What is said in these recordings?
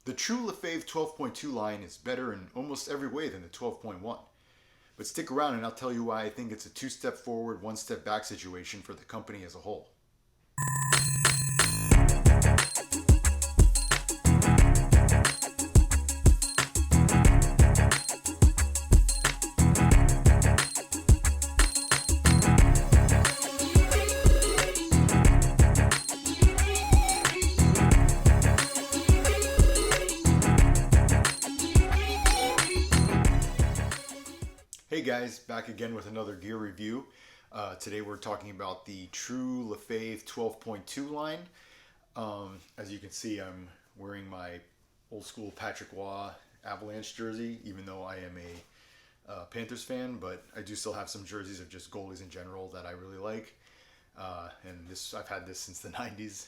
The true Lefevre 12.2 line is better in almost every way than the 12.1. But stick around and I'll tell you why I think it's a two-step forward, one-step back situation for the company as a whole. Hey guys, back again with another gear review. Today we're talking about the true Lefevre 12.2 line. As you can see, I'm wearing my old school Patrick Waugh Avalanche jersey, even though I am a Panthers fan, but I do still have some jerseys of just goalies in general that I really like. And this I've had this since the 90s.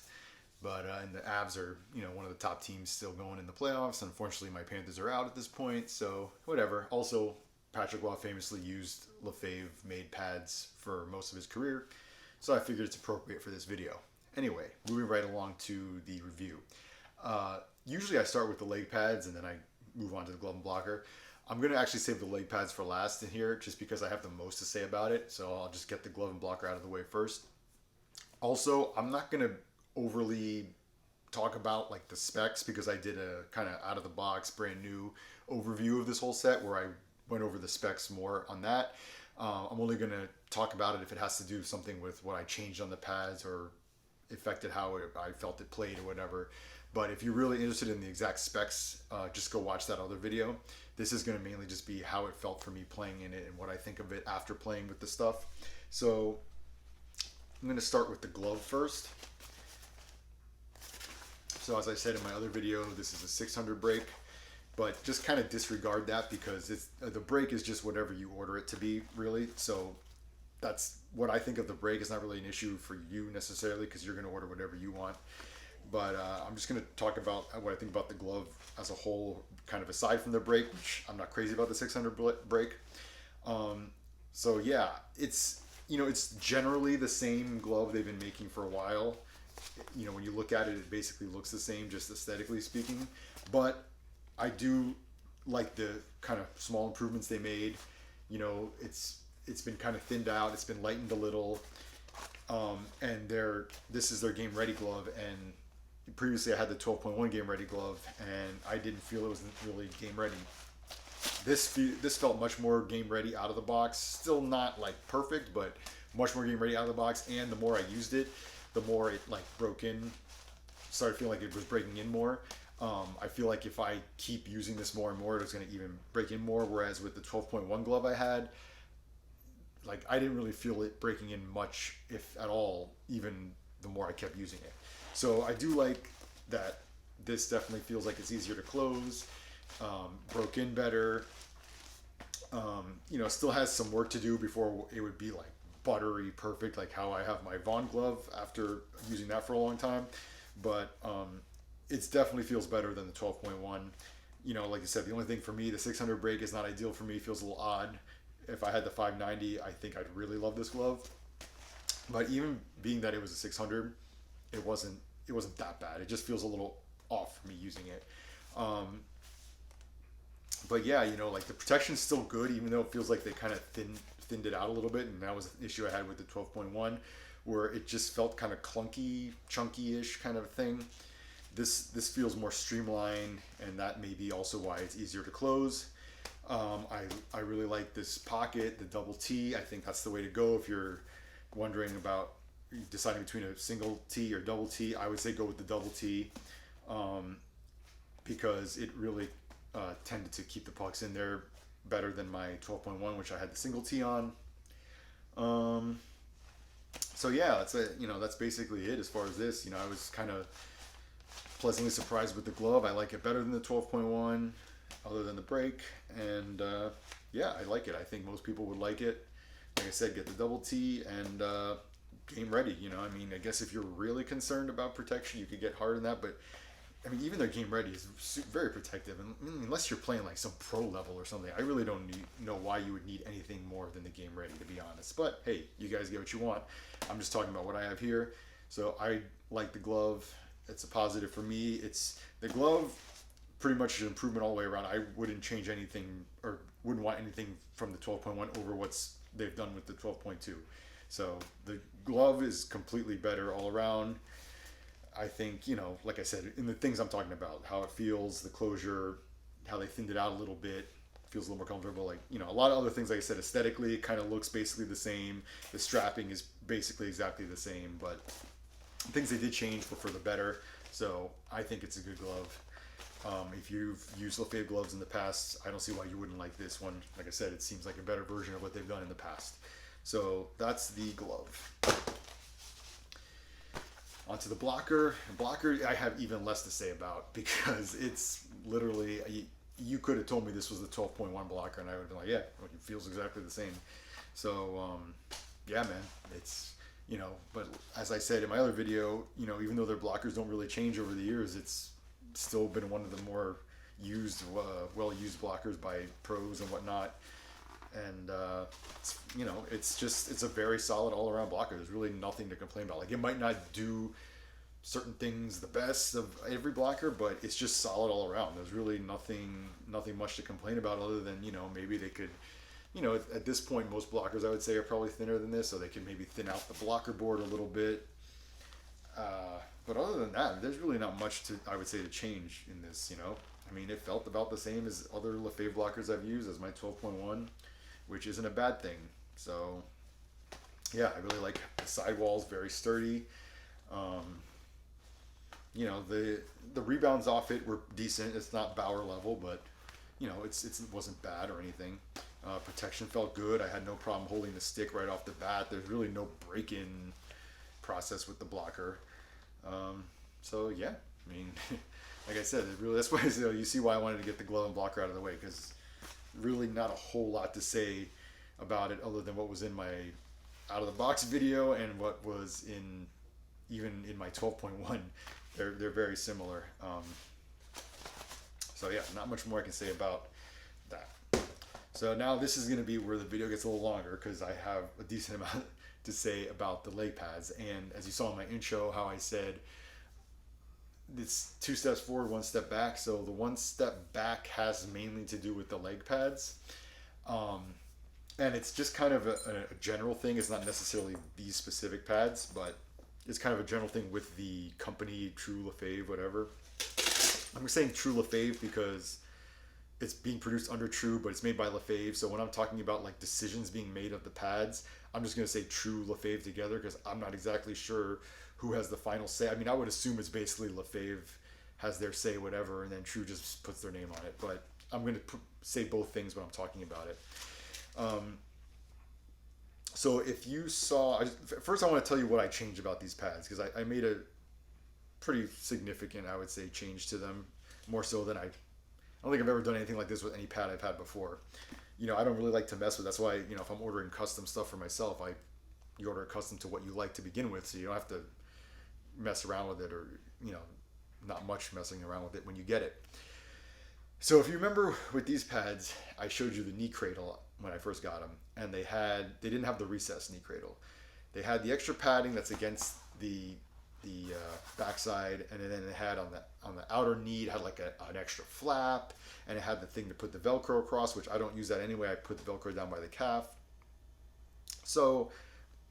But and the Avs are, one of the top teams still going in the playoffs. Unfortunately, my Panthers are out at this point, so whatever. Also, Patrick Waugh famously used Lefevre made pads for most of his career, so I figured it's appropriate for this video. Anyway, moving right along to the review. Usually I start with the leg pads and then I move on to the glove and blocker. I'm going to actually save the leg pads for last in here just because I have the most to say about it, so I'll just get the glove and blocker out of the way first. Also, I'm not going to overly talk about like the specs because I did a kind of out of the box brand new overview of this whole set where I went over the specs more on that. I'm only going to talk about it if it has to do something with what I changed on the pads or affected how I felt it played or whatever. But if you're really interested in the exact specs, just go watch that other video. This is going to mainly just be how it felt for me playing in it and what I think of it after playing with the stuff. So I'm going to start with the glove first. So as I said in my other video, this is a 600 break, but just kind of disregard that because the break is just whatever you order it to be, really. So that's what I think of the break. Is not really an issue for you necessarily because you're going to order whatever you want. But I'm just going to talk about what I think about the glove as a whole, kind of aside from the break, which I'm not crazy about the 600 break. So yeah, it's generally the same glove they've been making for a while. When you look at it, it basically looks the same, just aesthetically speaking. But I do like the kind of small improvements they made. It's been kind of thinned out. It's been lightened a little. And this is their game ready glove. And previously I had the 12.1 game ready glove, and I didn't feel it was really game ready. This felt much more game ready out of the box. Still not like perfect, but much more game ready out of the box. And the more I used it, the more it like broke in, started feeling like it was breaking in more. I feel like if I keep using this more and more, it's going to even break in more. Whereas with the 12.1 glove I had, like I didn't really feel it breaking in much, if at all, even the more I kept using it. So I do like that this definitely feels like it's easier to close, broke in better. Still has some work to do before it would be like buttery perfect, like how I have my Vaughn glove after using that for a long time. But it definitely feels better than the 12.1. Like I said, the only thing for me, the 600 break is not ideal for me. Feels a little odd. If I had the 590, I think I'd really love this glove. But even being that it was a 600, it wasn't that bad. It just feels a little off for me using it. But yeah, like the protection's still good, even though it feels like they kind of thinned it out a little bit, and that was an issue I had with the 12.1, where it just felt kind of clunky, chunky-ish kind of thing. This feels more streamlined, and that may be also why it's easier to close. I really like this pocket, the double T. I think that's the way to go if you're wondering about deciding between a single T or double T. I would say go with the double T, because it really tended to keep the pucks in there better than my 12.1, which I had the single T on. So yeah, that's basically it as far as this. I was kind of pleasantly surprised with the glove. I like it better than the 12.1, other than the break. And yeah, I like it. I think most people would like it. Like I said, get the double T and game ready. I guess if you're really concerned about protection, you could get hard on that. But even their game ready is very protective. And unless you're playing like some pro level or something, I really don't know why you would need anything more than the game ready, to be honest. But hey, you guys get what you want. I'm just talking about what I have here. So I like the glove. It's a positive for me. It's the glove pretty much an improvement all the way around. I wouldn't change anything or wouldn't want anything from the 12.1 over what's they've done with the 12.2. So the glove is completely better all around. I think, like I said, in the things I'm talking about, how it feels, the closure, how they thinned it out a little bit, feels a little more comfortable. Like, a lot of other things, like I said, aesthetically, it kind of looks basically the same. The strapping is basically exactly the same, but things they did change were for the better. So I think it's a good glove. If you've used Lefevre gloves in the past, I don't see why you wouldn't like this one. Like I said, it seems like a better version of what they've done in the past. So that's the glove. Onto the blocker. Blocker, I have even less to say about because it's literally, you could have told me this was the 12.1 blocker and I would have been like, yeah, it feels exactly the same. So, yeah, man, it's, but as I said in my other video, even though their blockers don't really change over the years, it's still been one of the more used, well-used blockers by pros and whatnot. And it's a very solid all-around blocker. There's really nothing to complain about. Like, it might not do certain things the best of every blocker, but it's just solid all around. There's really nothing much to complain about other than maybe they could, at this point most blockers I would say are probably thinner than this, so they could maybe thin out the blocker board a little bit. But other than that, there's really not much I would say to change in this. I mean, it felt about the same as other Lefevre blockers I've used as my 12.1. Which isn't a bad thing. So, yeah, I really like the sidewalls, very sturdy. The rebounds off it were decent. It's not Bauer level, but it wasn't bad or anything. Protection felt good. I had no problem holding the stick right off the bat. There's really no break-in process with the blocker. So yeah, I mean, like I said, that's why you see why I wanted to get the glove and blocker out of the way, because really not a whole lot to say about it other than what was in my out of the box video and what was even in my 12.1. They're very similar. So yeah, not much more I can say about that. So now this is going to be where the video gets a little longer because I have a decent amount to say about the leg pads. And as you saw in my intro, how I said it's 2 steps forward, 1 step back. So the 1 step back has mainly to do with the leg pads. And it's just kind of a general thing. It's not necessarily these specific pads, but it's kind of a general thing with the company, True Lefevre, whatever. I'm saying True Lefevre because it's being produced under True, but it's made by Lefevre. So when I'm talking about like decisions being made of the pads, I'm just going to say True Lefevre together because I'm not exactly sure who has the final say. I mean, I would assume it's basically Lefevre has their say, whatever, and then True just puts their name on it. But I'm going to say both things when I'm talking about it. So if you saw, first I want to tell you what I changed about these pads because I made a pretty significant, I would say, change to them, more so than I don't think I've ever done anything like this with any pad I've had before. I don't really like to mess with. That's why, if I'm ordering custom stuff for myself, you order it custom to what you like to begin with, so you don't have to mess around with it or, not much messing around with it when you get it. So if you remember with these pads, I showed you the knee cradle when I first got them, and they didn't have the recessed knee cradle. They had the extra padding that's against the backside, and then it had on the outer knee, it had like an extra flap, and it had the thing to put the Velcro across, which I don't use that anyway. I put the Velcro down by the calf. So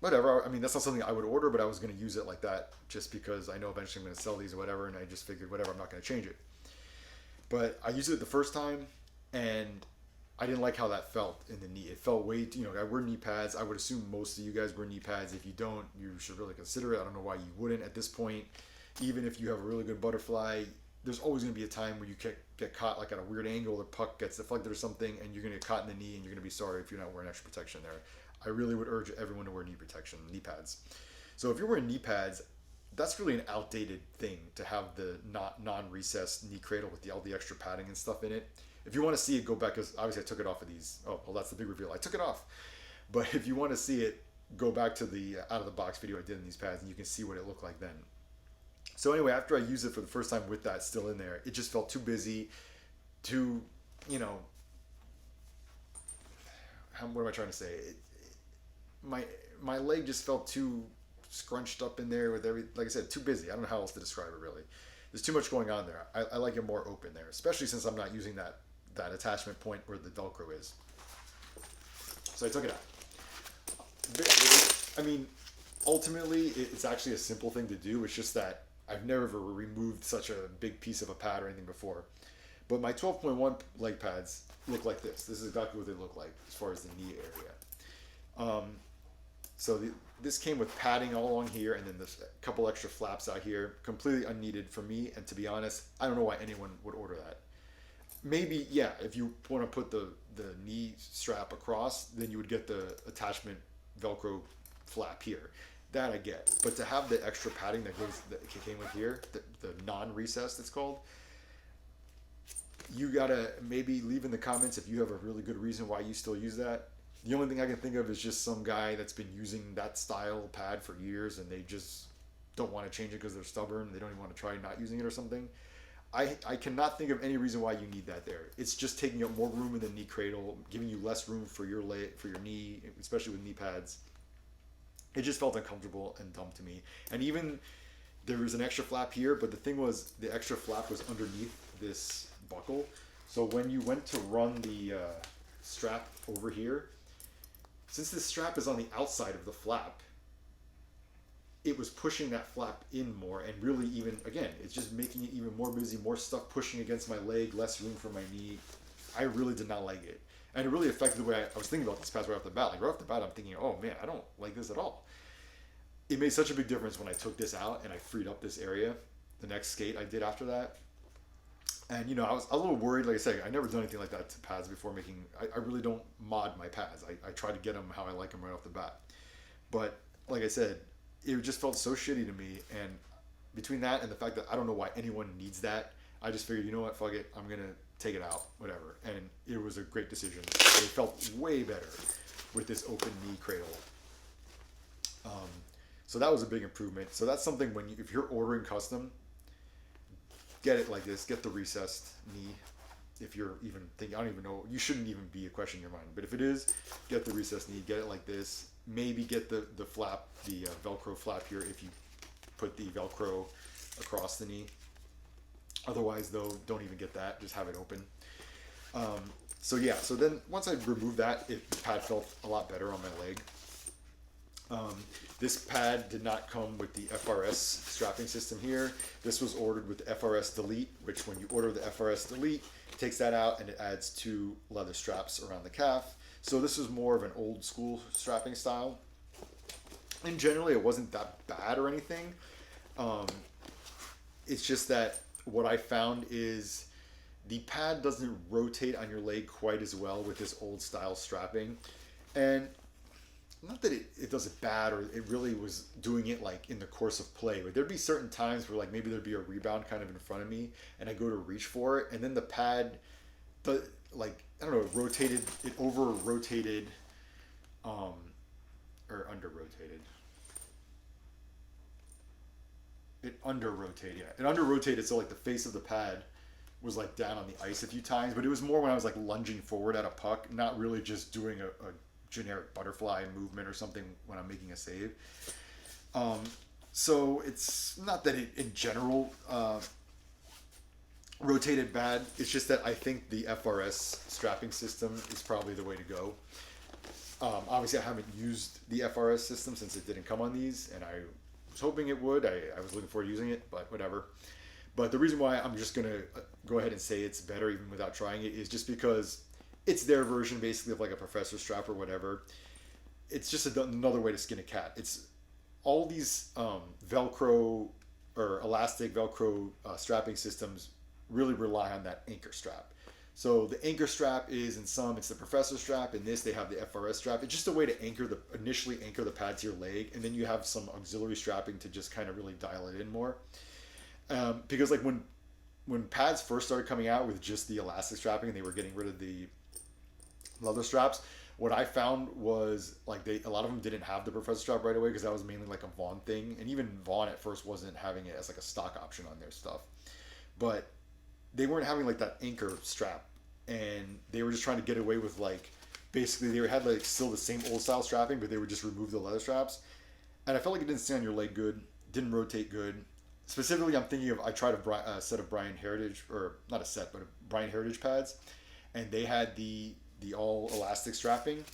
whatever. I mean, that's not something I would order, but I was going to use it like that just because I know eventually I'm going to sell these or whatever, and I just figured whatever, I'm not going to change it. But I used it the first time, and I didn't like how that felt in the knee. It felt way, I wear knee pads. I would assume most of you guys wear knee pads. If you don't, you should really consider it. I don't know why you wouldn't at this point. Even if you have a really good butterfly, there's always going to be a time where you get caught like at a weird angle, the puck gets deflected or something, and you're going to get caught in the knee, and you're going to be sorry if you're not wearing extra protection there. I really would urge everyone to wear knee protection, knee pads. So if you're wearing knee pads, that's really an outdated thing to have the non-recessed knee cradle with all the extra padding and stuff in it. If you want to see it, go back, because obviously I took it off of these. Oh, well, that's the big reveal. I took it off. But if you want to see it, go back to the out-of-the-box video I did in these pads, and you can see what it looked like then. So anyway, after I used it for the first time with that still in there, it just felt too busy, too, what am I trying to say? My leg just felt too scrunched up in there with like I said, too busy. I don't know how else to describe it really. There's too much going on there. I like it more open there, especially since I'm not using that attachment point where the Velcro is. So I took it out. I mean, ultimately, it's actually a simple thing to do. It's just that I've never ever removed such a big piece of a pad or anything before. But my 12.1 leg pads look like this. This is exactly what they look like as far as the knee area. This came with padding all along here, and then this couple extra flaps out here, completely unneeded for me. And to be honest, I don't know why anyone would order that. Maybe, yeah, if you want to put the knee strap across, then you would get the attachment Velcro flap here. That I get. But to have the extra padding that came with here, the non-recessed it's called, you gotta maybe leave in the comments if you have a really good reason why you still use that. The only thing I can think of is just some guy that's been using that style pad for years and they just don't want to change it because they're stubborn. They don't even want to try not using it or something. I cannot think of any reason why you need that there. It's just taking up more room in the knee cradle, giving you less room for your leg, for your knee, especially with knee pads. It just felt uncomfortable and dumb to me. And even there was an extra flap here, but the thing was the extra flap was underneath this buckle. So when you went to run the strap over here, since this strap is on the outside of the flap, it was pushing that flap in more, and really even, again, it's just making it even more busy, more stuff pushing against my leg, less room for my knee. I really did not like it. And it really affected the way I was thinking about this pads right off the bat. Like right off the bat, I'm thinking, oh man, I don't like this at all. It made such a big difference when I took this out and I freed up this area. The next skate I did after that. And you know, I was a little worried, like I said, I never done anything like that to pads before I really don't mod my pads. I try to get them how I like them right off the bat. But like I said, it just felt so shitty to me. And between that and the fact that I don't know why anyone needs that, I just figured, you know what, fuck it, I'm going to take it out, whatever. And it was a great decision. It felt way better with this open knee cradle. So that was a big improvement. So that's something if you're ordering custom, get it like this. Get the recessed knee. If you're even thinking, I don't even know, you shouldn't even be a question in your mind. But if it is, get the recessed knee. Get it like this. Maybe get the flap, the Velcro flap here if you put the Velcro across the knee. Otherwise, though, don't even get that. Just have it open. So yeah, so then once I removed that, the pad felt a lot better on my leg. This pad did not come with the FRS strapping system here. This was ordered with the FRS Delete, which when you order the FRS Delete, it takes that out and it adds 2 leather straps around the calf. So this was more of an old school strapping style. And generally it wasn't that bad or anything. It's just that what I found is the pad doesn't rotate on your leg quite as well with this old style strapping. And not that it does it bad or it really was doing it like in the course of play, but there'd be certain times where like maybe there'd be a rebound kind of in front of me and I go to reach for it and then the pad, like, I don't know, it over rotated, or under rotated. It under rotated, yeah. It under rotated, so like the face of the pad was like down on the ice a few times, but it was more when I was like lunging forward at a puck, not really just doing a generic butterfly movement or something when I'm making a save. So it's not that it in general rotated bad. It's just that I think the FRS strapping system is probably the way to go. Obviously, I haven't used the FRS system since it didn't come on these, and I was hoping it would. I was looking forward to using it, but whatever. But the reason why I'm just going to go ahead and say it's better even without trying it is just because it's their version basically of like a professor strap or whatever. It's just another way to skin a cat. It's all these Velcro or elastic Velcro strapping systems really rely on that anchor strap. So the anchor strap is in some, it's the professor strap. In this, they have the FRS strap. It's just a way to initially anchor the pad to your leg, and then you have some auxiliary strapping to just kind of really dial it in more. Because like when pads first started coming out with just the elastic strapping and they were getting rid of the leather straps, what I found was like a lot of them didn't have the professor strap right away because that was mainly like a Vaughn thing, and even Vaughn at first wasn't having it as like a stock option on their stuff, but they weren't having like that anchor strap, and they were just trying to get away with like basically they had like still the same old style strapping, but they would just remove the leather straps, and I felt like it didn't stay on your leg good, didn't rotate good. specifically, I'm thinking of I tried a set of Brian Heritage, or not a set, but a Brian Heritage pads, and they had the all elastic strapping,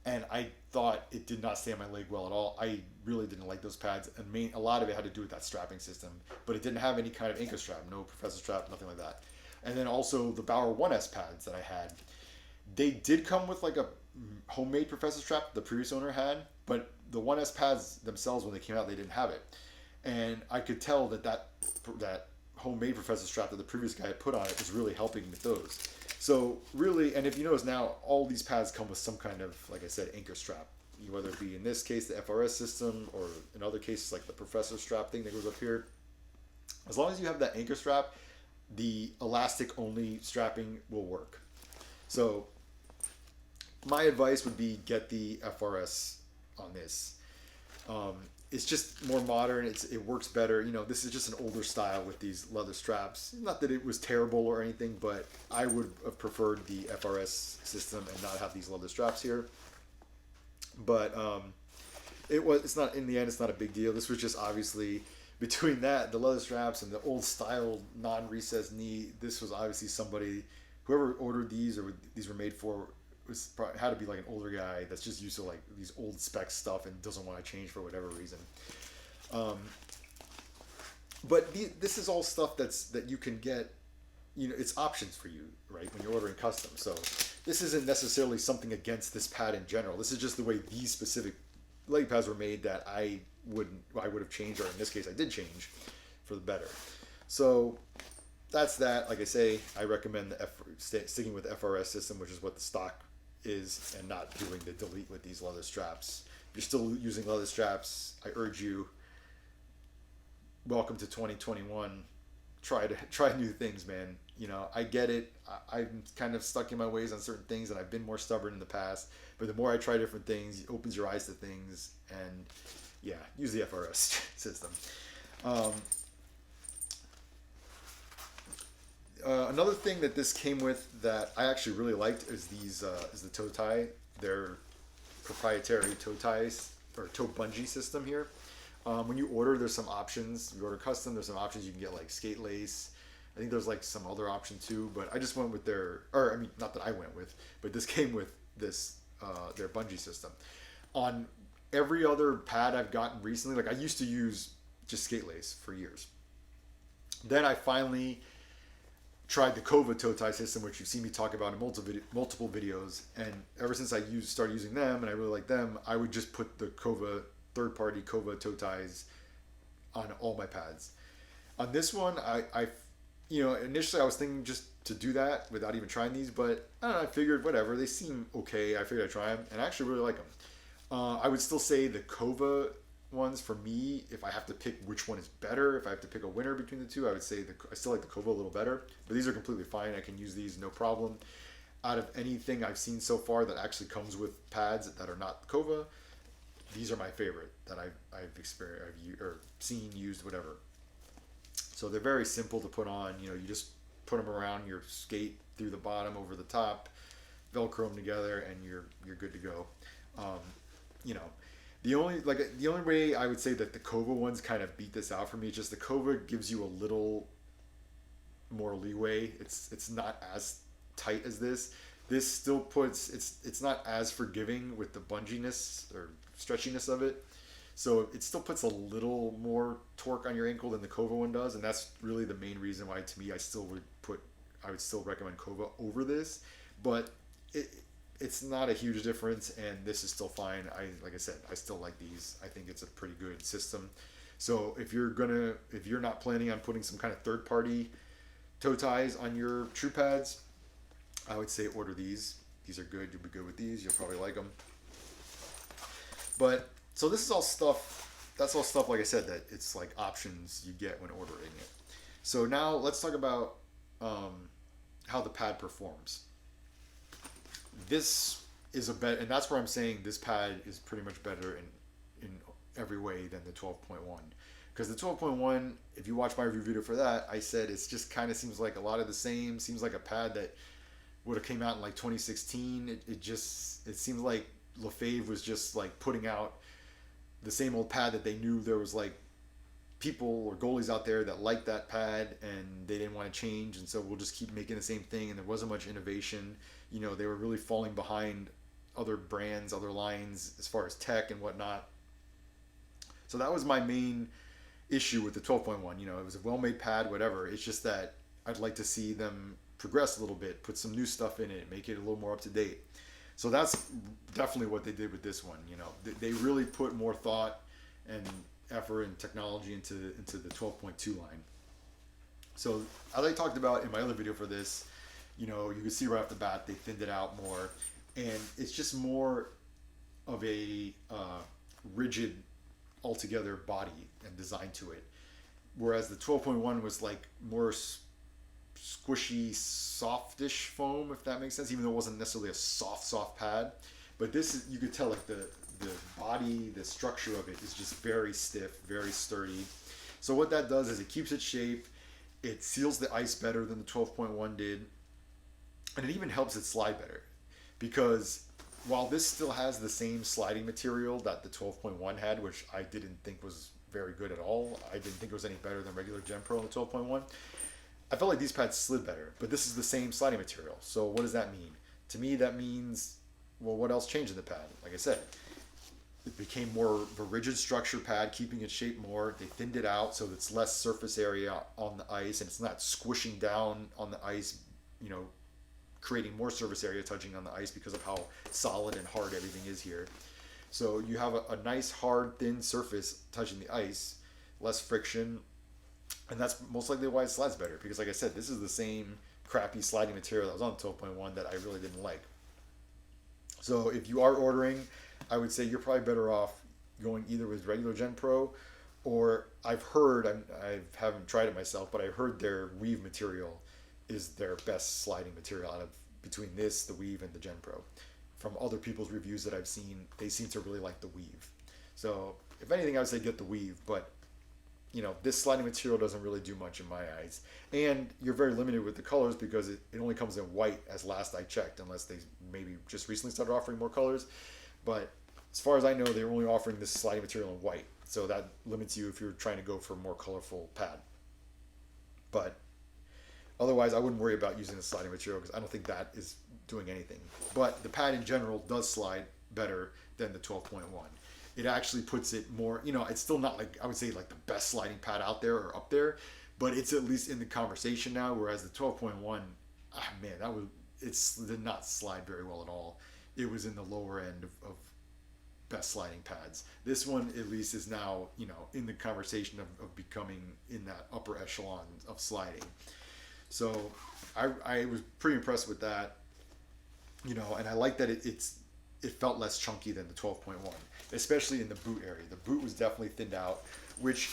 and I thought it did not stay on my leg well at all. I really didn't like those pads, and a lot of it had to do with that strapping system, but it didn't have any kind of anchor strap, no professor strap, nothing like that. And then also the Bauer 1S pads that I had, they did come with like a homemade professor strap the previous owner had, but the 1S pads themselves, when they came out, they didn't have it. And I could tell that homemade professor strap that the previous guy had put on it was really helping with those. So really, and if you notice now, all these pads come with some kind of, like I said, anchor strap. Whether it be in this case the FRS system, or in other cases like the professor strap thing that goes up here. As long as you have that anchor strap, the elastic only strapping will work. So my advice would be get the FRS on this. It's just more modern. It works better. This is just an older style with these leather straps. Not that it was terrible or anything, but I would have preferred the FRS system and not have these leather straps here. But it's not, in the end, it's not a big deal. This was just obviously between that, the leather straps, and the old style non-recessed knee. This was obviously somebody, whoever ordered these or these were made for, had to be like an older guy that's just used to like these old spec stuff and doesn't want to change for whatever reason. But this is all stuff that you can get. It's options for you, right, when you're ordering custom. So this isn't necessarily something against this pad in general. This is just the way these specific leg pads were made that I would have changed, or in this case I did change for the better. So that's that. Like I say, I recommend sticking with the FRS system, which is what the stock is, and not doing the delete with these leather straps. If you're still using leather straps, I urge you, welcome to 2021. Try new things, man. I get it. I'm kind of stuck in my ways on certain things, and I've been more stubborn in the past. But the more I try different things, it opens your eyes to things. And yeah, use the FRS system. Another thing that this came with that I actually really liked is the toe tie. Their proprietary toe ties, or toe bungee system here. When you order, there's some options. You order custom, there's some options. You can get like skate lace. I think there's like some other option too, but I just went with not that I went with, but this came with their bungee system. On every other pad I've gotten recently, like I used to use just skate lace for years. Then I finally tried the Kova toe tie system, which you've seen me talk about in multiple videos. And ever since I started using them, and I really like them, I would just put the third-party Kova toe ties on all my pads. On this one, I initially I was thinking just to do that without even trying these, but I don't know, I figured whatever, they seem okay. I figured I'd try them, and I actually really like them. I would still say the Kova ones, for me, if I have to pick which one is better, if I have to pick a winner between the two, I would say I still like the Kova a little better, but these are completely fine. I can use these no problem. Out of anything I've seen so far that actually comes with pads that are not Kova, these are my favorite that I've experienced, or seen, used, whatever. So they're very simple to put on. You just put them around your skate through the bottom over the top, Velcro them together, and you're good to go. The only way I would say that the Kova ones kind of beat this out for me is just the Kova gives you a little more leeway. It's not as tight as this. This still puts it's not as forgiving with the bunginess or stretchiness of it. So it still puts a little more torque on your ankle than the Kova one does, and that's really the main reason why, to me, I would still recommend Kova over this. But it's not a huge difference, and this is still fine. Like I said, I still like these. I think it's a pretty good system. So if you're not planning on putting some kind of third-party toe ties on your true pads, I would say order these. These are good. You'll be good with these. You'll probably like them. But so this is all stuff. That's all stuff, like I said, that it's like options you get when ordering it. So now let's talk about how the pad performs. This is and that's where I'm saying this pad is pretty much better in every way than the 12.1. Because the 12.1, if you watch my review video for that, I said it's just kind of seems like a lot of the same. Seems like a pad that would have came out in like 2016. It seems like Lefevre was just like putting out the same old pad that they knew there was like people or goalies out there that like that pad and they didn't want to change, and so we'll just keep making the same thing. And there wasn't much innovation. You know, they were really falling behind other brands, other lines as far as tech and whatnot. So that was my main issue with the 12.1. You know, it was a well-made pad, whatever. It's just that I'd like to see them progress a little bit, put some new stuff in it, make it a little more up to date. So that's definitely what they did with this one. You know, they really put more thought and effort and technology into the 12.2 line. So as I talked about in my other video for this, you know, you can see right off the bat they thinned it out more, and it's just more of a rigid altogether body and design to it. Whereas the 12.1 was like more squishy, softish foam, if that makes sense, even though it wasn't necessarily a soft pad. But this is, you could tell like the body, the structure of it is just very stiff, very sturdy. So what that does is it keeps its shape, it seals the ice better than the 12.1 did, and it even helps it slide better. Because while this still has the same sliding material that the 12.1 had, which I didn't think was very good at all, I didn't think it was any better than regular Gen Pro in the 12.1, I felt like these pads slid better, but this is the same sliding material. So what does that mean? To me, that means, well, what else changed in the pad? Like I said, it became more of a rigid structure pad, keeping its shape more. They thinned it out so it's less surface area on the ice, and it's not squishing down on the ice, you know, creating more surface area touching on the ice because of how solid and hard everything is here. So you have a nice, hard, thin surface touching the ice, less friction, and that's most likely why it slides better. Because like I said, this is the same crappy sliding material that was on the 12.1 that I really didn't like. So if you are ordering, I would say you're probably better off going either with regular Gen Pro, or I've heard, I haven't tried it myself, but I've heard their weave material is their best sliding material out of between this, the weave, and the Gen Pro. From other people's reviews that I've seen, they seem to really like the weave. So if anything, I would say get the weave, but you know, this sliding material doesn't really do much in my eyes. And you're very limited with the colors because it only comes in white as last I checked, unless they maybe just recently started offering more colors. But as far as I know, they're only offering this sliding material in white. So that limits you if you're trying to go for a more colorful pad. But otherwise, I wouldn't worry about using the sliding material because I don't think that is doing anything. But the pad in general does slide better than the 12.1. It actually puts it more, you know, it's still not like, I would say like the best sliding pad out there or up there, but it's at least in the conversation now, whereas the 12.1, man, it did not slide very well at all. It was in the lower end of best sliding pads. This one at least is now, you know, in the conversation of becoming in that upper echelon of sliding. So I was pretty impressed with that, you know, and I like that it felt less chunky than the 12.1, especially in the boot area. The boot was definitely thinned out, which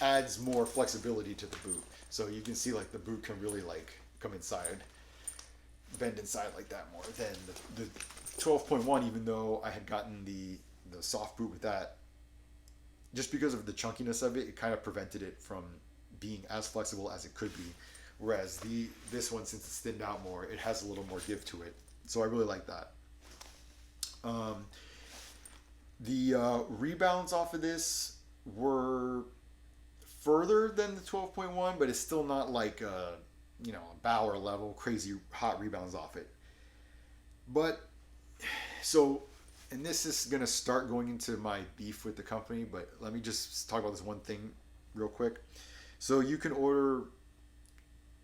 adds more flexibility to the boot. So you can see like the boot can really like come inside, bend inside like that more than the 12.1, even though I had gotten the soft boot with that. Just because of the chunkiness of it, it kind of prevented it from being as flexible as it could be. Whereas this one, since it's thinned out more, it has a little more give to it. So I really like that. The rebounds off of this were further than the 12.1, but it's still not like a Bauer level crazy hot rebounds off it. But so, and this is gonna start going into my beef with the company, but let me just talk about this one thing real quick. So you can order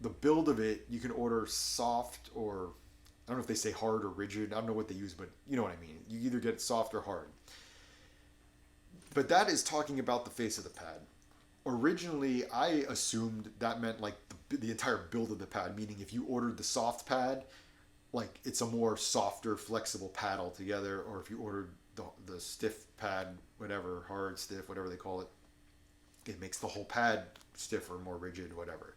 the build of it. You can order soft, or I don't know if they say hard or rigid. I don't know what they use, but you know what I mean. You either get soft or hard. But that is talking about the face of the pad. Originally, I assumed that meant like the entire build of the pad, meaning if you ordered the soft pad, like it's a more softer, flexible pad altogether, or if you ordered the stiff pad, whatever, hard, stiff, whatever they call it, it makes the whole pad stiffer, more rigid, whatever.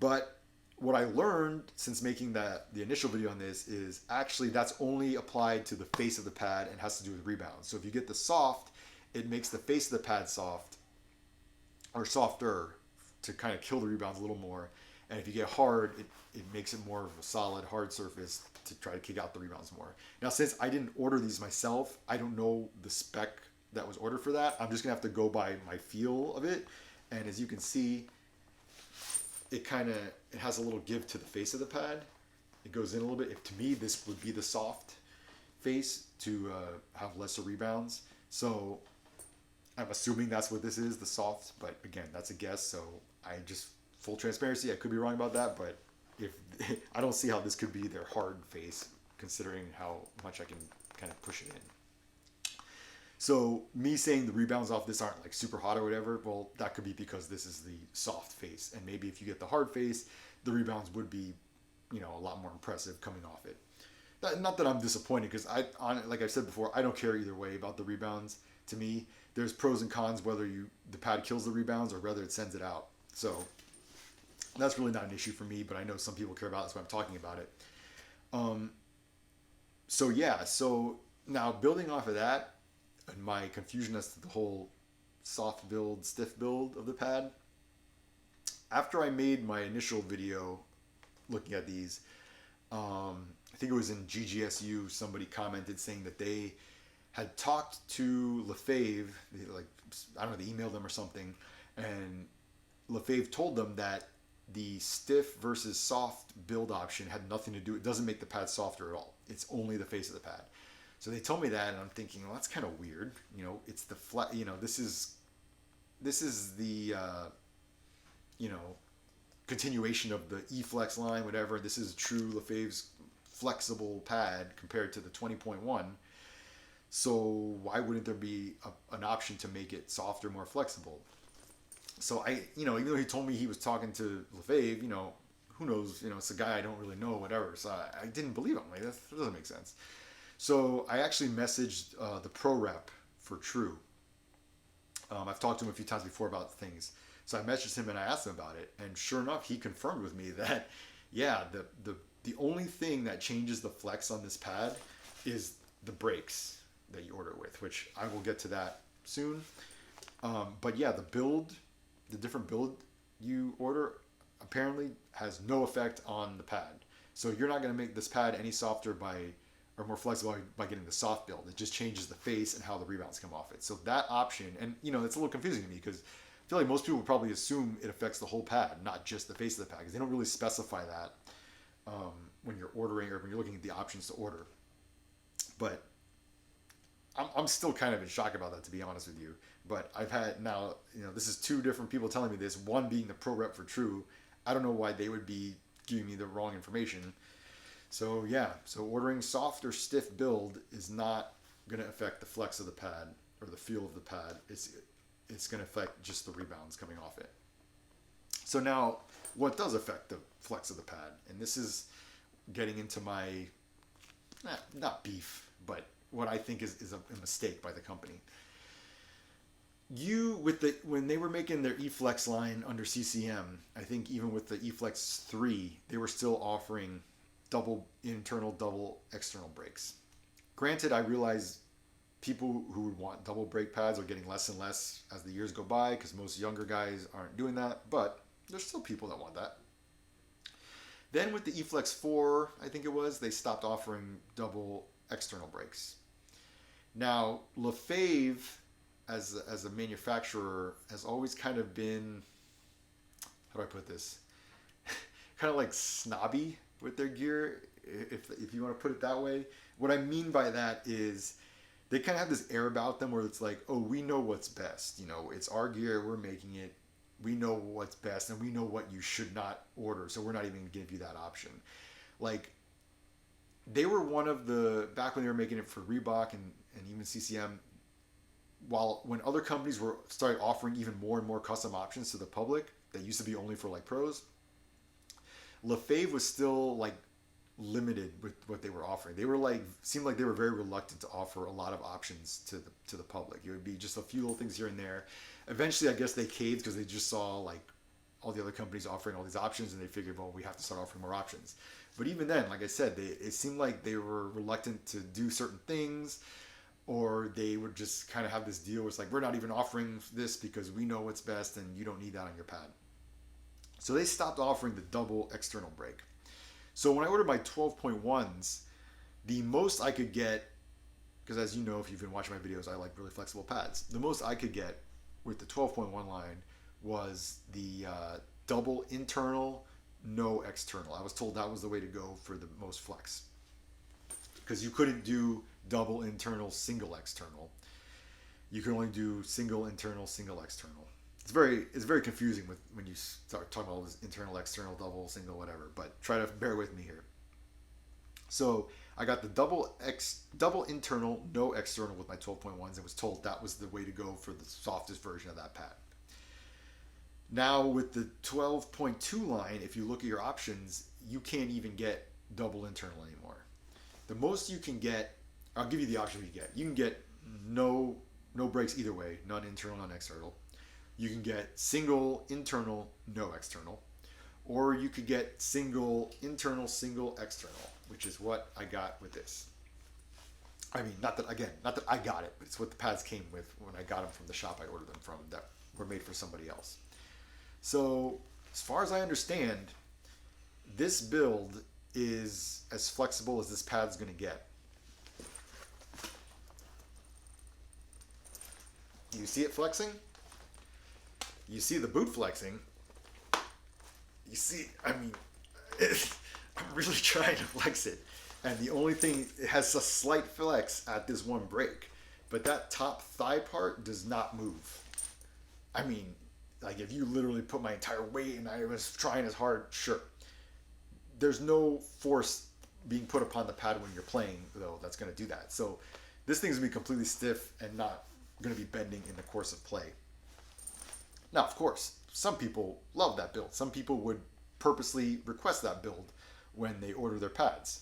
But what I learned since making the initial video on this is actually that's only applied to the face of the pad and has to do with rebounds. So if you get the soft, it makes the face of the pad soft or softer to kind of kill the rebounds a little more. And if you get hard, it makes it more of a solid, hard surface to try to kick out the rebounds more. Now, since I didn't order these myself, I don't know the spec that was ordered for that. I'm just going to have to go by my feel of it. And as you can see, it has a little give to the face of the pad. It goes in a little bit. To me, this would be the soft face to have lesser rebounds. So I'm assuming that's what this is, the soft. But again, that's a guess. So full transparency, I could be wrong about that. But if I don't see how this could be their hard face, considering how much I can kind of push it in. So me saying the rebounds off this aren't like super hot or whatever, well, that could be because this is the soft face. And maybe if you get the hard face, the rebounds would be, a lot more impressive coming off it. Not that I'm disappointed, because like I said before, I don't care either way about the rebounds. To me, there's pros and cons whether the pad kills the rebounds or whether it sends it out. So that's really not an issue for me, but I know some people care about it, that's why I'm talking about it. So now building off of that, and my confusion as to the whole soft build, stiff build of the pad, after I made my initial video looking at these, I think it was in GGSU, somebody commented saying that they had talked to Lefevre, I don't know, they emailed them or something, and Lefevre told them that the stiff versus soft build option had nothing to do, it doesn't make the pad softer at all. It's only the face of the pad. So they told me that, and I'm thinking, well, that's kind of weird. It's the flat, this is the, continuation of the E-Flex line, whatever. This is true Lefevre's flexible pad compared to the 20.1. So why wouldn't there be an option to make it softer, more flexible? So even though he told me he was talking to Lefevre, who knows, it's a guy I don't really know, whatever. So I didn't believe him. Like, that doesn't make sense. So I actually messaged the pro rep for True. I've talked to him a few times before about things. So I messaged him and I asked him about it. And sure enough, he confirmed with me that, yeah, the only thing that changes the flex on this pad is the brakes that you order it with, which I will get to that soon. But yeah, the different build you order apparently has no effect on the pad. So you're not going to make this pad any softer or more flexible by getting the soft build. It just changes the face and how the rebounds come off it. So that option, and it's a little confusing to me because I feel like most people would probably assume it affects the whole pad, not just the face of the pad, because they don't really specify that when you're ordering or when you're looking at the options to order. But I'm still kind of in shock about that, to be honest with you. But I've had now, this is two different people telling me this, one being the pro rep for True. I don't know why they would be giving me the wrong information. So yeah, so ordering soft or stiff build is not going to affect the flex of the pad or the feel of the pad. It's going to affect just the rebounds coming off it. So now, what does affect the flex of the pad? And this is getting into my, not beef, but what I think is a mistake by the company. When they were making their E-Flex line under CCM, I think even with the E-Flex 3, they were still offering double internal, double external brakes. Granted, I realize people who would want double brake pads are getting less and less as the years go by because most younger guys aren't doing that, but there's still people that want that. Then with the E-Flex 4, I think it was, they stopped offering double external brakes. Now, Lefevre, as a manufacturer, has always kind of been, how do I put this, kind of like snobby with their gear, if you want to put it that way. What I mean by that is they kind of have this air about them where it's like, oh, we know what's best. It's our gear, we're making it, we know what's best, and we know what you should not order, so we're not even going to give you that option. Like, they were one of back when they were making it for Reebok and even CCM, when other companies started offering even more and more custom options to the public that used to be only for like pros, Lefevre was still like limited with what they were offering. They were seemed like they were very reluctant to offer a lot of options to the public. It would be just a few little things here and there. Eventually, I guess they caved because they just saw like all the other companies offering all these options, and they figured, well, we have to start offering more options. But even then, like I said, it seemed like they were reluctant to do certain things, or they would just kind of have this deal where it's like, we're not even offering this because we know what's best and you don't need that on your pad. So they stopped offering the double external brake. So when I ordered my 12.1s, the most I could get, because as you know, if you've been watching my videos, I like really flexible pads. The most I could get with the 12.1 line was the double internal, no external. I was told that was the way to go for the most flex, because you couldn't do double internal, single external. You can only do single internal, single external. It's very confusing when you start talking about all this internal, external, double, single, whatever. But try to bear with me here. So I got the double internal, no external with my 12.1s, and was told that was the way to go for the softest version of that pad. Now with the 12.2 line, if you look at your options, you can't even get double internal anymore. The most you can get, I'll give you the option you get. You can get no brakes either way, none internal, none external. You can get single internal, no external, or you could get single internal, single external, which is what I got with this. I mean, not that I got it, but it's what the pads came with when I got them from the shop I ordered them from that were made for somebody else. So as far as I understand, this build is as flexible as this pad's going to get. You see it flexing? You see the boot flexing? You see, I'm really trying to flex it. And the only thing, it has a slight flex at this one brake. But that top thigh part does not move. I mean, like if you literally put my entire weight and I was trying as hard, sure. There's no force being put upon the pad when you're playing, though, that's going to do that. So this thing's going to be completely stiff and not going to be bending in the course of play. Now, of course, some people love that build. Some people would purposely request that build when they order their pads.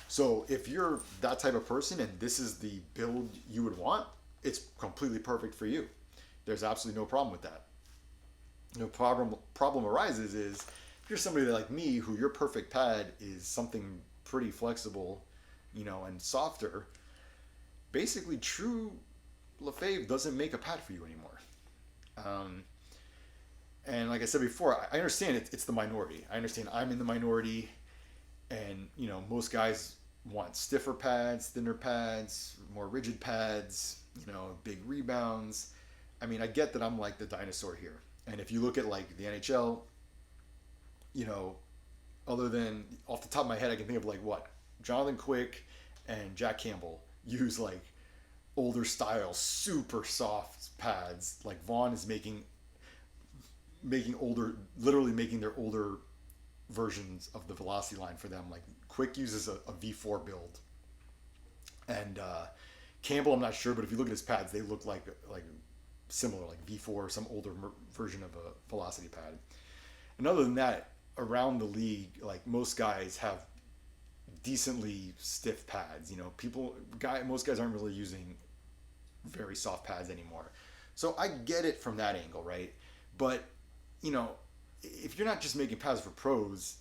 So if you're that type of person and this is the build you would want, it's completely perfect for you. There's absolutely no problem with that. The problem arises is if you're somebody like me who your perfect pad is something pretty flexible, and softer, basically true Lefevre doesn't make a pad for you anymore. And like I said before, I understand it's the minority. I understand I'm in the minority, and most guys want stiffer pads, thinner pads, more rigid pads, big rebounds. I mean, I get that I'm like the dinosaur here. And if you look at like the NHL, other than off the top of my head, I can think of like what Jonathan Quick and Jack Campbell use like older style, super soft pads. Like Vaughn is making literally making their older versions of the velocity line for them. Like Quick uses a V4 build, and Campbell, I'm not sure, but if you look at his pads, they look like similar, like V4, some older version of a velocity pad. And other than that, around the league, like most guys have decently stiff pads. Most guys aren't really using very soft pads anymore. So I get it from that angle, right? But if you're not just making pads for pros,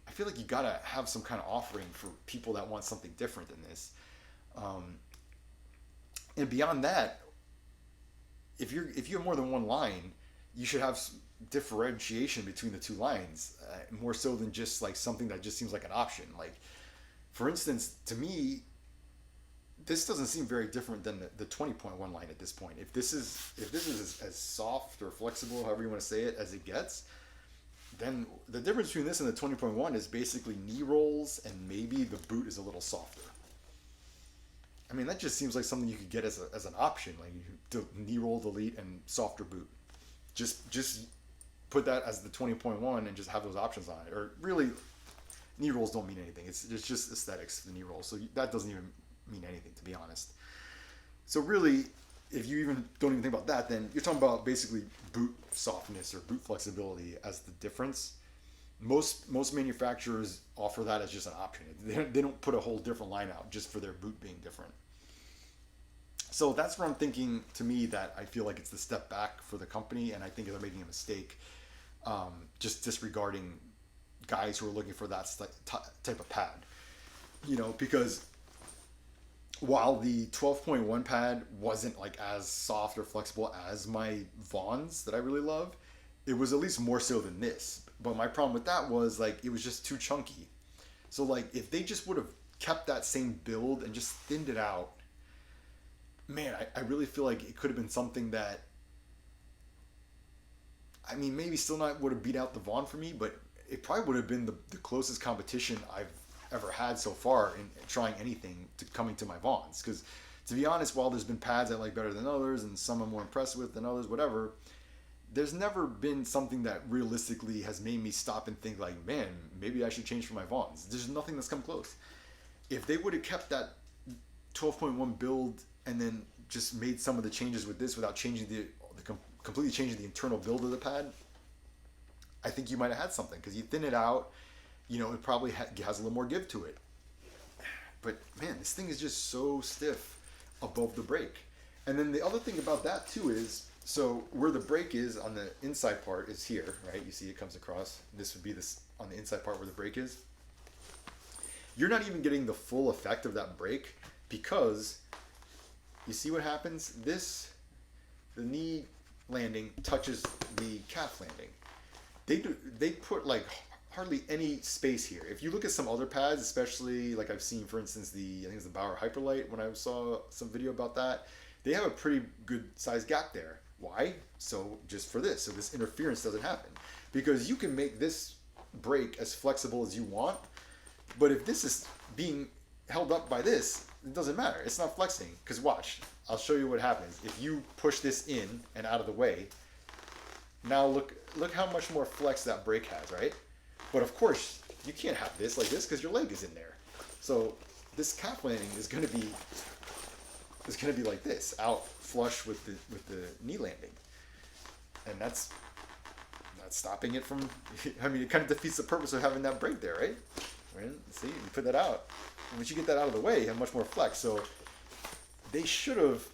I feel like you gotta have some kind of offering for people that want something different than this. And beyond that, if you have more than one line, you should have differentiation between the two lines, more so than just like something that just seems like an option. Like, for instance, to me, this doesn't seem very different than the 20.1 line at this point. If this is as soft or flexible, however you want to say it, as it gets, then the difference between this and the 20.1 is basically knee rolls, and maybe the boot is a little softer. I mean, that just seems like something you could get as an option, like you do knee roll, delete, and softer boot. Just put that as the 20.1 and just have those options on it. Or really, knee rolls don't mean anything. It's just aesthetics, the knee roll. So that doesn't even mean anything, to be honest. So really, if you don't even think about that, then you're talking about basically boot softness or boot flexibility as the difference. Most manufacturers offer that as just an option. They don't put a whole different line out just for their boot being different. So that's where I'm thinking, to me, that I feel like it's the step back for the company, and I think they're making a mistake, just disregarding guys who are looking for that type of pad. Because while the 12.1 pad wasn't like as soft or flexible as my Vaughns that I really love, it was at least more so than this. But my problem with that was like it was just too chunky. So like if they just would have kept that same build and just thinned it out, man, I really feel like it could have been something that I mean, maybe still not would have beat out the Vaughn for me, but it probably would have been the closest competition I've ever had so far in trying anything to coming to my Vaughns. Because to be honest, while there's been pads I like better than others and some I'm more impressed with than others, whatever, there's never been something that realistically has made me stop and think like, man, maybe I should change for my Vaughns. There's nothing that's come close. If they would have kept that 12.1 build and then just made some of the changes with this without changing completely changing the internal build of the pad, I think you might have had something, because you thin it out, it probably has a little more give to it. But man, this thing is just so stiff above the brake. And then the other thing about that too is, so where the brake is on the inside part is here, right? You see it comes across. This would be this on the inside part where the brake is. You're not even getting the full effect of that brake, because you see what happens? The knee landing touches the calf landing. They put like hardly any space here. If you look at some other pads, especially like I've seen, for instance, I think it's the Bauer Hyperlight, when I saw some video about that, they have a pretty good size gap there. Why? So just for this, so this interference doesn't happen. Because you can make this brake as flexible as you want, but if this is being held up by this, it doesn't matter. It's not flexing. Because watch, I'll show you what happens. If you push this in and out of the way, now look how much more flex that brake has, right? But of course, you can't have this like this because your leg is in there. So this calf landing is going to be like this, out flush with the knee landing, and that's stopping it from. I mean, it kind of defeats the purpose of having that brake there, right? See, you put that out. And once you get that out of the way, you have much more flex. So they should have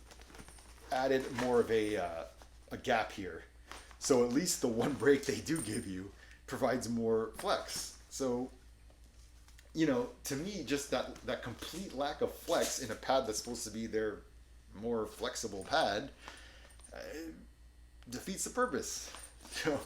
added more of a gap here. So at least the one brake they do give you provides more flex. So, to me, just that complete lack of flex in a pad that's supposed to be their more flexible pad defeats the purpose. So,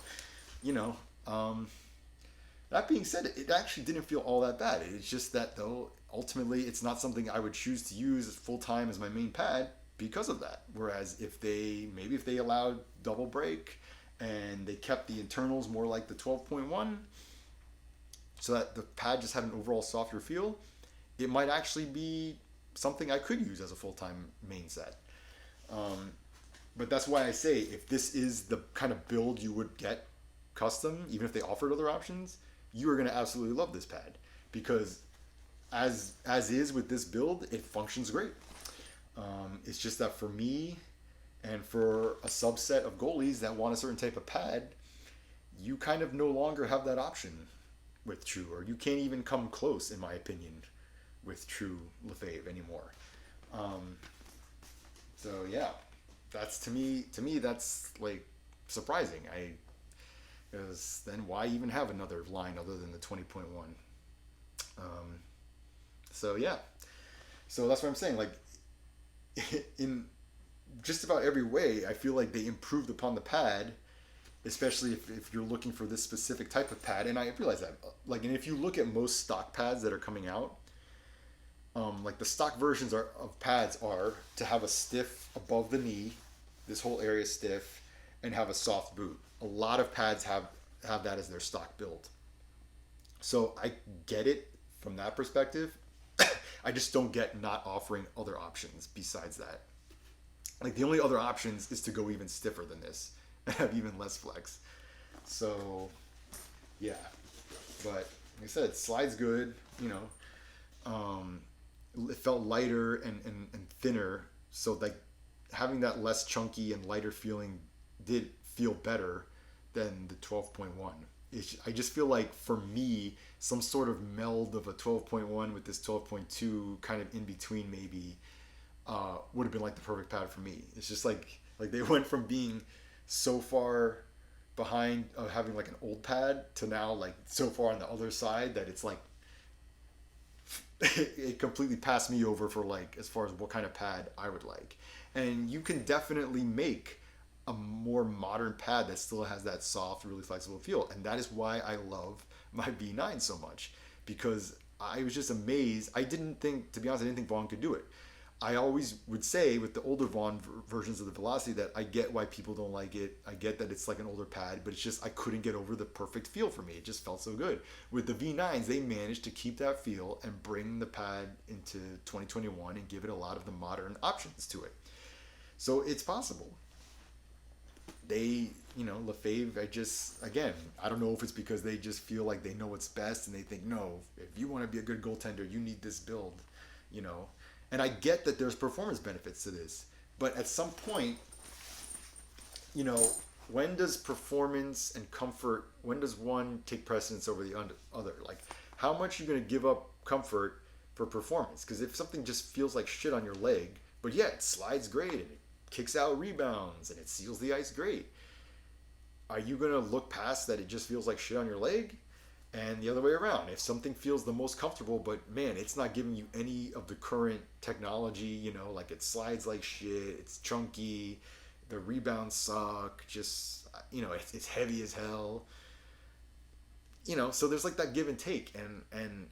that being said, it actually didn't feel all that bad. It's just that, though, ultimately, it's not something I would choose to use full time as my main pad because of that. Whereas if they allowed double brake and they kept the internals more like the 12.1, so that the pad just had an overall softer feel, it might actually be something I could use as a full-time main set. But that's why I say, if this is the kind of build you would get custom, even if they offered other options, you are going to absolutely love this pad, because as is with this build, it functions great. It's just that for me and for a subset of goalies that want a certain type of pad, you kind of no longer have that option with True, or you can't even come close, in my opinion, with True Lefevre anymore. So yeah, that's to me that's like surprising. Because then why even have another line other than the 20.1? So yeah, so that's what I'm saying. Like, in just about every way, I feel like they improved upon the pad, especially if you're looking for this specific type of pad. And I realize that, like, and if you look at most stock pads that are coming out, like the stock versions of pads are to have a stiff above the knee, this whole area stiff, and have a soft boot. A lot of pads have that as their stock build. So I get it from that perspective. I just don't get not offering other options besides that. Like, the only other options is to go even stiffer than this and have even less flex. So yeah, but like I said, it slides good, it felt lighter and thinner. So like having that less chunky and lighter feeling did feel better than the 12.1. I just feel like, for me, some sort of meld of a 12.1 with this 12.2 kind of in between maybe would have been like the perfect pad for me. It's just like they went from being so far behind of having like an old pad to now like so far on the other side that it's like it completely passed me over for like as far as what kind of pad I would like. And you can definitely make a more modern pad that still has that soft, really flexible feel. And that is why I love my V9 so much, because I was just amazed. To be honest, I didn't think Vaughn could do it. I always would say with the older Vaughn versions of the Velocity that I get why people don't like it. I get that it's like an older pad, but it's just I couldn't get over the perfect feel for me. It just felt so good. With the V9s, they managed to keep that feel and bring the pad into 2021 and give it a lot of the modern options to it. So it's possible. They, Lefebvre, again, I don't know if it's because they just feel like they know what's best and they think, no, if you want to be a good goaltender, you need this build, you know. And I get that there's performance benefits to this, but at some point, when does performance and comfort, when does one take precedence over the other? Like, how much are you going to give up comfort for performance? Because if something just feels like shit on your leg, but yeah, it slides great and it kicks out rebounds and it seals the ice great, are you going to look past that it just feels like shit on your leg? And the other way around, if something feels the most comfortable, but man, it's not giving you any of the current technology, like it slides like shit, it's chunky, the rebounds suck, just, it's heavy as hell, so there's like that give and take. And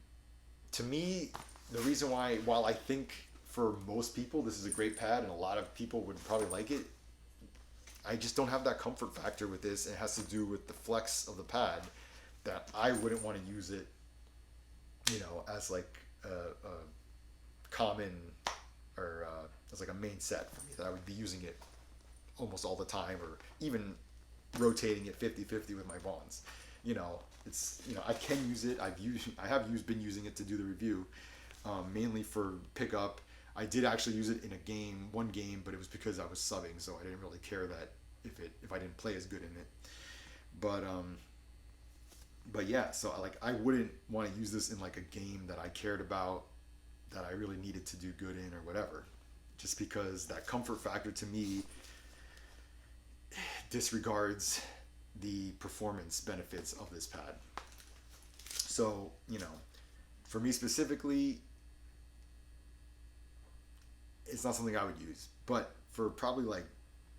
to me, the reason why, while I think for most people this is a great pad and a lot of people would probably like it, I just don't have that comfort factor with this. It has to do with the flex of the pad, that I wouldn't want to use it, as like a common or as like a main set for me, that I would be using it almost all the time, or even rotating it 50-50 with my Vaughns. It's, I can use it. Been using it to do the review, mainly for pickup. I did actually use it in one game, but it was because I was subbing, so I didn't really care that if I didn't play as good in it. But yeah, so I wouldn't want to use this in like a game that I cared about, that I really needed to do good in or whatever, just because that comfort factor to me disregards the performance benefits of this pad. So, for me specifically, it's not something I would use, but for probably like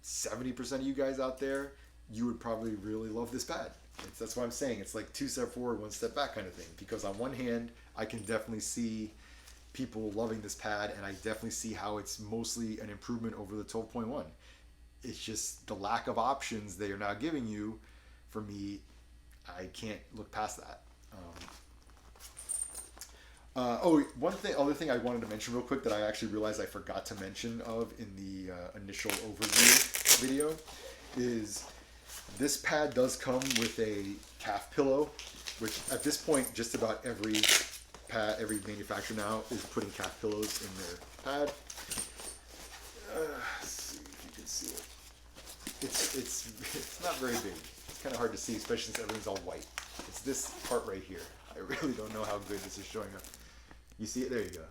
70% of you guys out there, you would probably really love this pad. That's why I'm saying it's like 2 step forward, 1 step back kind of thing. Because on one hand, I can definitely see people loving this pad, and I definitely see how it's mostly an improvement over the 12.1. It's just the lack of options they are now giving you. For me, I can't look past that. Other thing I wanted to mention real quick that I actually realized I forgot to mention of in the initial overview video is this pad does come with a calf pillow, which at this point just about every manufacturer now is putting calf pillows in their pad. Let's see if you can see it. It's not very big. It's kind of hard to see, especially since everything's all white. It's this part right here. I really don't know how good this is showing up. You see it? There you go.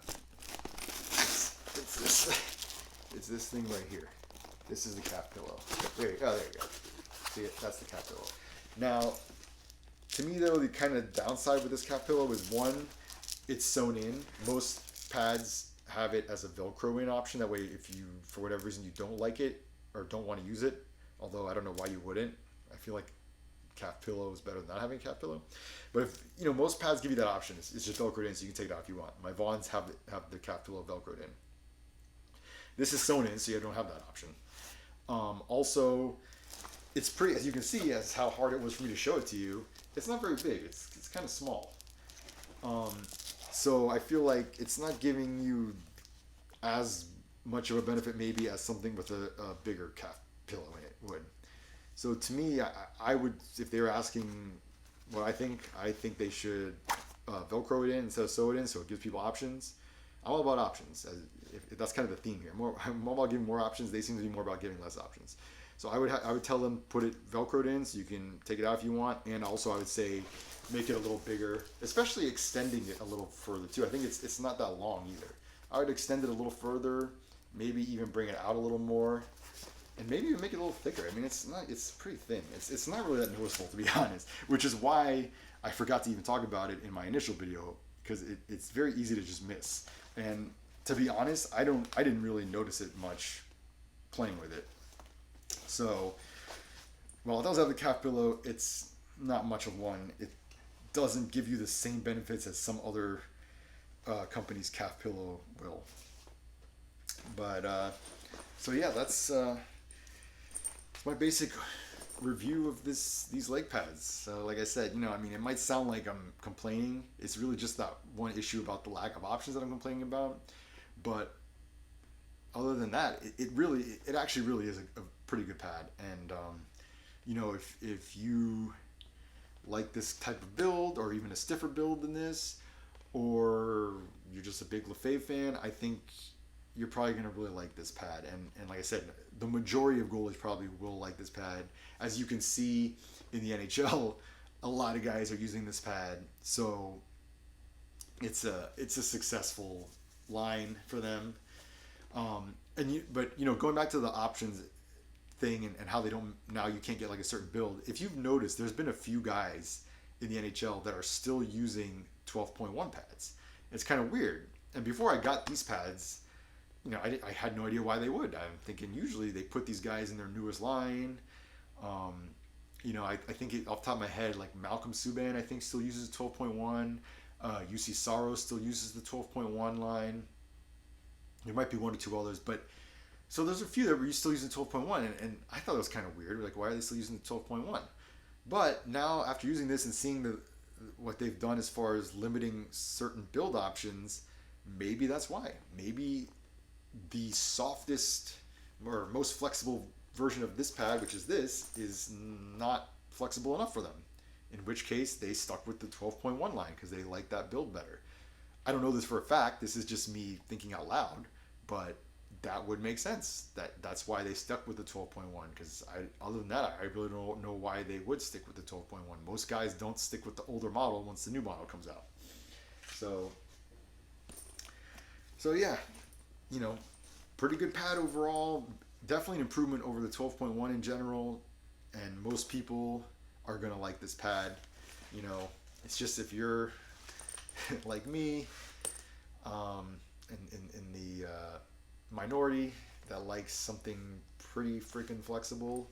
It's this thing right here. This is the calf pillow. There you go. See it? That's the calf pillow. Now, to me though, the kind of downside with this calf pillow is, one, it's sewn in. Most pads have it as a Velcro in option. That way, if you, for whatever reason, you don't like it or don't want to use it, although I don't know why you wouldn't. I feel like calf pillow is better than not having a calf pillow. But if most pads give you that option. It's just Velcroed in, so you can take it out if you want. My Vaughns have the calf pillow Velcroed in. This is sewn in, so you don't have that option. Also, it's pretty, as you can see, as how hard it was for me to show it to you. It's not very big. It's kind of small. So I feel like it's not giving you as much of a benefit maybe as something with a bigger calf pillow in it would. So to me, I would, if they were asking what I think they should Velcro it in instead of sew it in, so it gives people options. I'm all about options. If that's kind of the theme here. I'm all about giving more options. They seem to be more about giving less options. So I would tell them put it Velcroed in so you can take it out if you want, and also I would say make it a little bigger, especially extending it a little further too. I think it's not that long either. I would extend it a little further, maybe even bring it out a little more. And maybe even make it a little thicker. I mean, it's pretty thin. It's not really that noticeable, to be honest, which is why I forgot to even talk about it in my initial video, because it's very easy to just miss. And to be honest, I didn't really notice it much playing with it. So, while it does have the calf pillow, it's not much of one. It doesn't give you the same benefits as some other company's calf pillow will. But so yeah, that's my basic review of these leg pads. So like I said, I mean, it might sound like I'm complaining. It's really just that one issue about the lack of options that I'm complaining about. But other than that, it actually really is a pretty good pad. And if you like this type of build or even a stiffer build than this, or you're just a big Lefevre fan, I think you're probably going to really like this pad. And like I said, the majority of goalies probably will like this pad. As you can see in the NHL, a lot of guys are using this pad. So it's a successful line for them. But going back to the options thing and how they don't, now you can't get like a certain build. If you've noticed, there's been a few guys in the NHL that are still using 12.1 pads. It's kind of weird. And before I got these pads, I had no idea why they would. I'm thinking usually they put these guys in their newest line. I think off the top of my head, like Malcolm Subban, I think still uses 12.1. UC Saros still uses the 12.1 line. There might be one or two others, but so there's a few that were still using 12.1, and I thought it was kind of weird. Like, why are they still using the 12.1? But now, after using this and seeing what they've done as far as limiting certain build options, maybe that's why. Maybe the softest or most flexible version of this pad, which is this, is not flexible enough for them. In which case, they stuck with the 12.1 line because they like that build better. I don't know this for a fact. This is just me thinking out loud, but that would make sense. That's why they stuck with the 12.1. Because other than that, I really don't know why they would stick with the 12.1. Most guys don't stick with the older model once the new model comes out. So yeah, pretty good pad overall. Definitely an improvement over the 12.1 in general, and most people are gonna like this pad. It's just if you're like me, in the minority that likes something pretty freaking flexible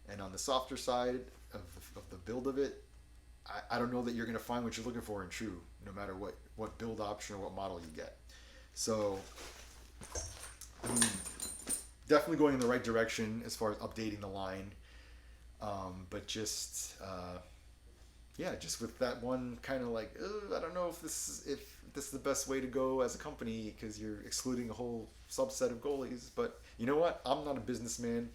and on the softer side of the build of it, I don't know that you're going to find what you're looking for in True, no matter what build option or what model you get. So, I mean, definitely going in the right direction as far as updating the line. But just just with that one kind of like, I don't know if this is the best way to go as a company because you're excluding a whole subset of goalies. But you know what? I'm not a businessman.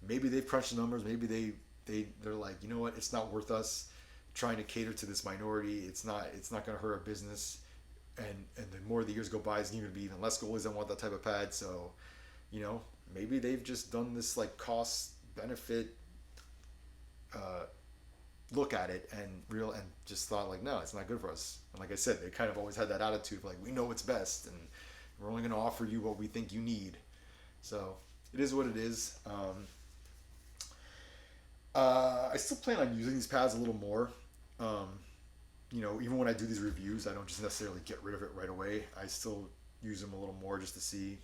Maybe they've crunched the numbers. Maybe they're like, you know what? It's not worth us trying to cater to this minority. It's not going to hurt our business. And the more the years go by, it's going to be even less goalies that want that type of pad. So, maybe they've just done this like cost benefit look at it and just thought like, no, it's not good for us. And like I said, they kind of always had that attitude of like, we know what's best and we're only going to offer you what we think you need. So it is what it is. I still plan on using these pads a little more. Even when I do these reviews, I don't just necessarily get rid of it right away. I still use them a little more just to see,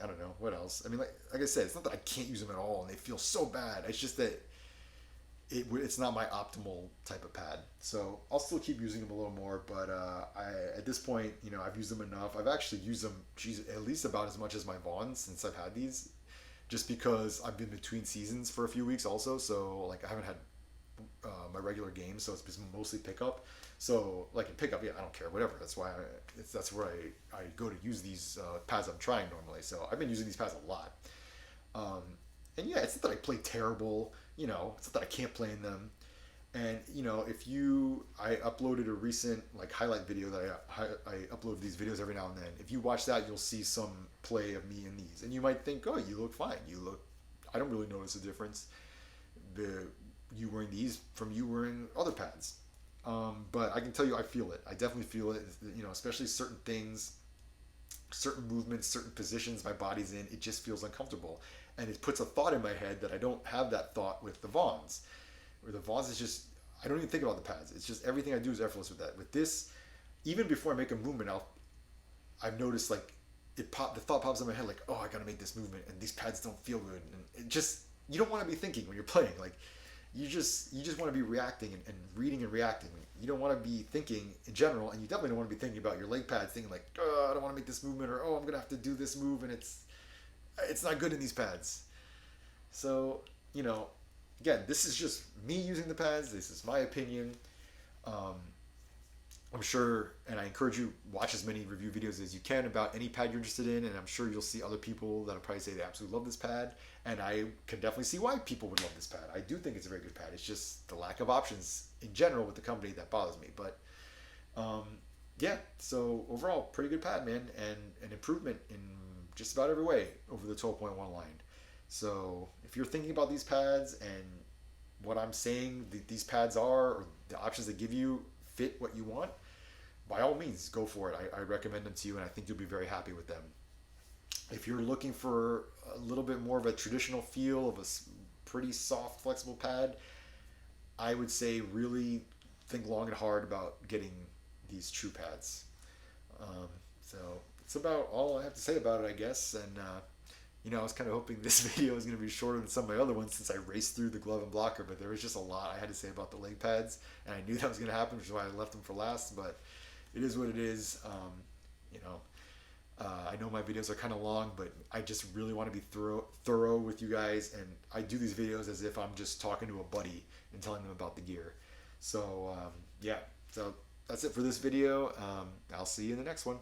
I don't know, what else. I mean, like I said, it's not that I can't use them at all and they feel so bad. It's just that it's not my optimal type of pad. So I'll still keep using them a little more, but at this point, I've used them enough. I've actually used them, at least about as much as my Vaughns since I've had these, just because I've been between seasons for a few weeks also. So like I haven't had my regular games, so it's been mostly pickup. So like in pickup, I don't care, whatever. That's why that's where I go to use these pads I'm trying normally. So I've been using these pads a lot. And yeah, it's not that I play terrible, it's not that I can't play in them. And I uploaded a recent like highlight video that I upload these videos every now and then. If you watch that, you'll see some play of me in these, and you might think, oh, you look fine. I don't really notice a difference. You wearing these from you wearing other pads. But I can tell you, I feel it. I definitely feel it. Especially certain things, certain movements, certain positions my body's in. It just feels uncomfortable. And it puts a thought in my head that I don't have that thought with the Vaughns. Where the Vaughns is just, I don't even think about the pads. It's just everything I do is effortless with that. With this, even before I make a movement, I've noticed like the thought pops in my head like, oh, I gotta make this movement and these pads don't feel good. And it just, you don't want to be thinking when you're playing. Like you just want to be reacting and reading and reacting. You don't want to be thinking in general, and you definitely don't want to be thinking about your leg pads, thinking like, oh, I don't want to make this movement, or oh, I'm gonna have to do this move, and it's it's not good in these pads. So, you know, again, this is just me using the pads. This is my opinion. Um, I'm sure, and I encourage you watch as many review videos as you can about any pad you're interested in, and I'm sure you'll see other people that'll probably say they absolutely love this pad, and I can definitely see why people would love this pad. I do think it's a very good pad. It's just the lack of options in general with the company that bothers me. But um, yeah, so overall, pretty good pad, man, and an improvement in just about every way over the 12.1 line. So if you're thinking about these pads and what I'm saying these pads are, or the options they give you fit what you want, by all means, go for it. I recommend them to you, and I think you'll be very happy with them. If you're looking for a little bit more of a traditional feel of a pretty soft, flexible pad, I would say really think long and hard about getting these true pads. Um, so it's about all I have to say about it, I guess. And I was kind of hoping this video was going to be shorter than some of my other ones since I raced through the glove and blocker, but there was just a lot I had to say about the leg pads, and I knew that was going to happen, which is why I left them for last. But it is what it is. You know, I know my videos are kind of long, but I just really want to be thorough with you guys, and I do these videos as if I'm just talking to a buddy and telling them about the gear. So yeah, so that's it for this video. I'll see you in the next one.